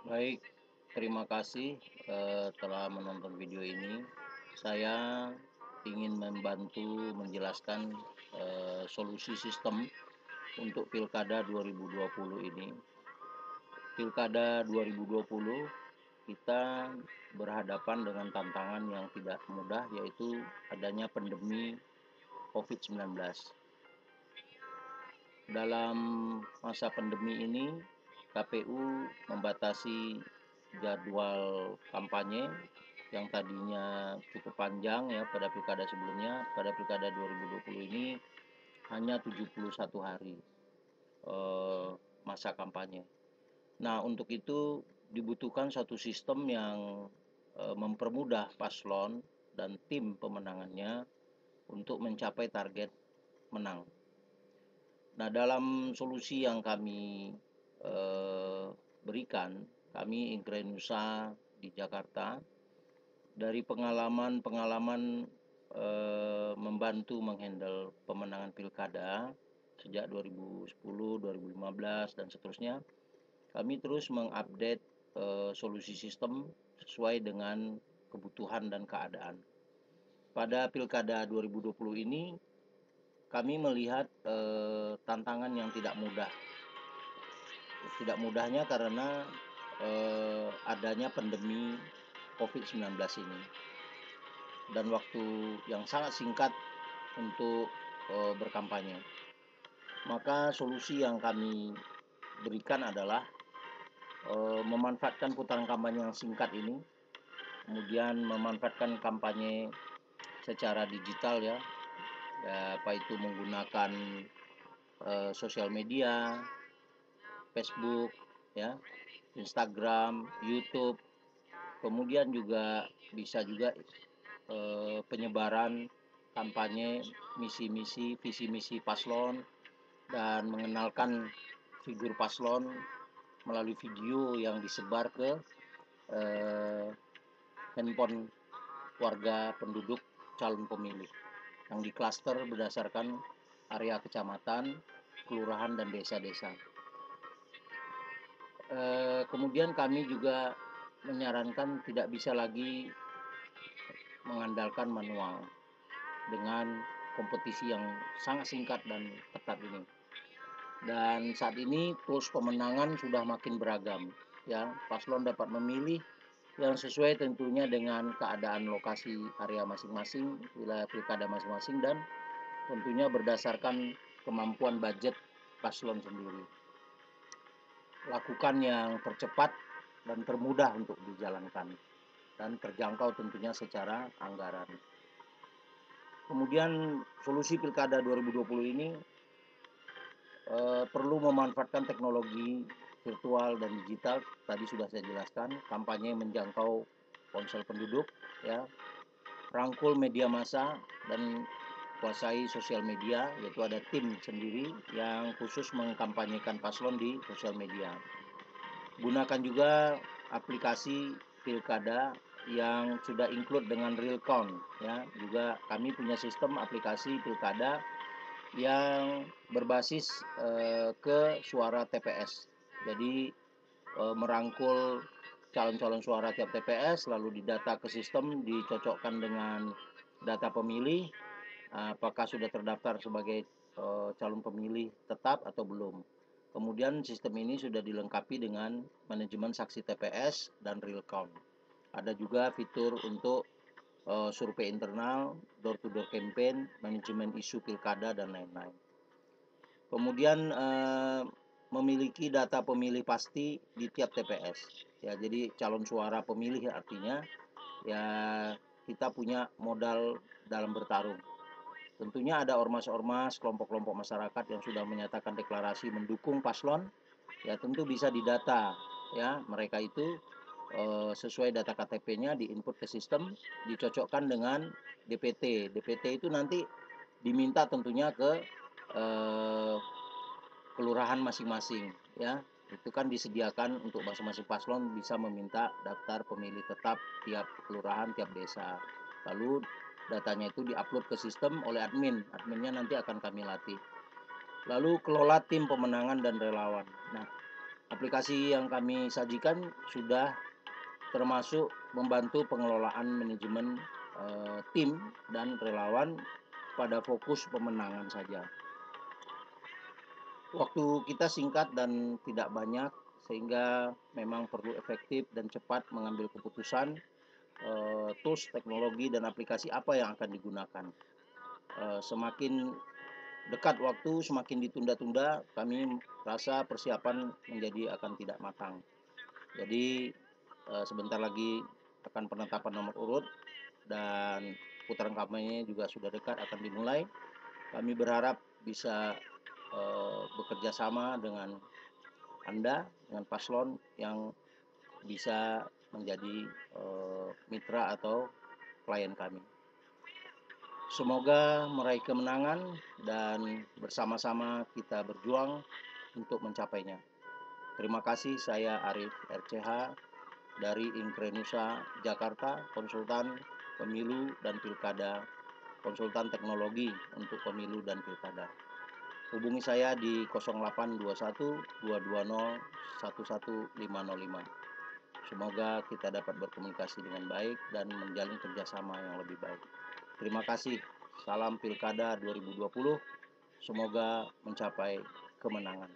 Baik, terima kasih telah menonton video ini. Saya ingin membantu menjelaskan solusi sistem untuk Pilkada 2020 ini. Pilkada 2020 kita berhadapan dengan tantangan yang tidak mudah, yaitu adanya pandemi COVID-19. Dalam masa pandemi ini, KPU membatasi jadwal kampanye yang tadinya cukup panjang ya pada pilkada sebelumnya. Pada pilkada 2020 ini hanya 71 hari masa kampanye. Nah, untuk itu dibutuhkan satu sistem yang mempermudah paslon dan tim pemenangannya untuk mencapai target menang. Nah, dalam solusi yang kami berikan, kami Inggranusa di Jakarta, dari pengalaman membantu menghandle pemenangan pilkada sejak 2010, 2015 dan seterusnya, kami terus mengupdate solusi sistem sesuai dengan kebutuhan dan keadaan. Pada pilkada 2020 ini kami melihat tantangan yang tidak mudah. Tidak mudahnya karena adanya pandemi COVID-19 ini dan waktu yang sangat singkat untuk berkampanye. Maka solusi yang kami berikan adalah memanfaatkan putaran kampanye yang singkat ini, kemudian memanfaatkan kampanye secara digital ya, apa itu menggunakan sosial media, Facebook, ya, Instagram, YouTube, kemudian juga bisa juga penyebaran kampanye misi-misi, visi misi paslon dan mengenalkan figur paslon melalui video yang disebar ke handphone warga penduduk calon pemilih yang diklaster berdasarkan area kecamatan, kelurahan dan desa-desa. Kemudian kami juga menyarankan tidak bisa lagi mengandalkan manual dengan kompetisi yang sangat singkat dan ketat ini. Dan saat ini tools pemenangan sudah makin beragam ya. Paslon dapat memilih yang sesuai tentunya dengan keadaan lokasi area masing-masing, wilayah pilkada masing-masing, dan tentunya berdasarkan kemampuan budget paslon sendiri. Lakukan yang tercepat dan termudah untuk dijalankan dan terjangkau tentunya secara anggaran. Kemudian solusi pilkada 2020 ini perlu memanfaatkan teknologi virtual dan digital. Tadi sudah saya jelaskan, kampanye menjangkau ponsel penduduk ya, rangkul media massa dan kuasai sosial media, yaitu ada tim sendiri yang khusus mengkampanyekan paslon di sosial media. Gunakan juga aplikasi pilkada yang sudah include dengan real count ya. Juga kami punya sistem aplikasi pilkada yang berbasis ke suara TPS. Jadi merangkul calon-calon suara tiap TPS lalu didata ke sistem, dicocokkan dengan data pemilih, apakah sudah terdaftar sebagai calon pemilih tetap atau belum. Kemudian sistem ini sudah dilengkapi dengan manajemen saksi TPS dan real count. Ada juga fitur untuk survei internal, door to door campaign, manajemen isu pilkada dan lain-lain. Kemudian memiliki data pemilih pasti di tiap TPS. Ya, jadi calon suara pemilih artinya ya kita punya modal dalam bertarung. Tentunya ada ormas-ormas, kelompok-kelompok masyarakat yang sudah menyatakan deklarasi mendukung paslon, ya tentu bisa didata ya, mereka itu sesuai data KTP-nya diinput ke sistem, dicocokkan dengan DPT. DPT itu nanti diminta tentunya ke kelurahan masing-masing ya. Itu kan disediakan untuk masing-masing paslon bisa meminta daftar pemilih tetap tiap kelurahan, tiap desa. Lalu datanya itu diupload ke sistem oleh admin. Adminnya nanti akan kami latih. Lalu kelola tim pemenangan dan relawan. Nah, Aplikasi yang kami sajikan sudah termasuk membantu pengelolaan manajemen tim dan relawan pada fokus pemenangan saja. Waktu kita singkat dan tidak banyak, sehingga memang perlu efektif dan cepat mengambil keputusan tools, teknologi, dan aplikasi apa yang akan digunakan. Semakin dekat waktu, semakin ditunda-tunda, kami rasa persiapan menjadi akan tidak matang. Jadi sebentar lagi akan penetapan nomor urut dan putaran kampanye juga sudah dekat akan dimulai. Kami berharap bisa bekerja sama dengan Anda, dengan paslon yang bisa menjadi mitra atau klien kami. Semoga meraih kemenangan dan bersama-sama kita berjuang untuk mencapainya. Terima kasih, saya Arif RCH dari Inkrenusa Jakarta, konsultan pemilu dan pilkada, konsultan teknologi untuk pemilu dan pilkada. Hubungi saya di 0821 220 11505. Semoga kita dapat berkomunikasi dengan baik dan menjalin kerjasama yang lebih baik. Terima kasih. Salam Pilkada 2020. Semoga mencapai kemenangan.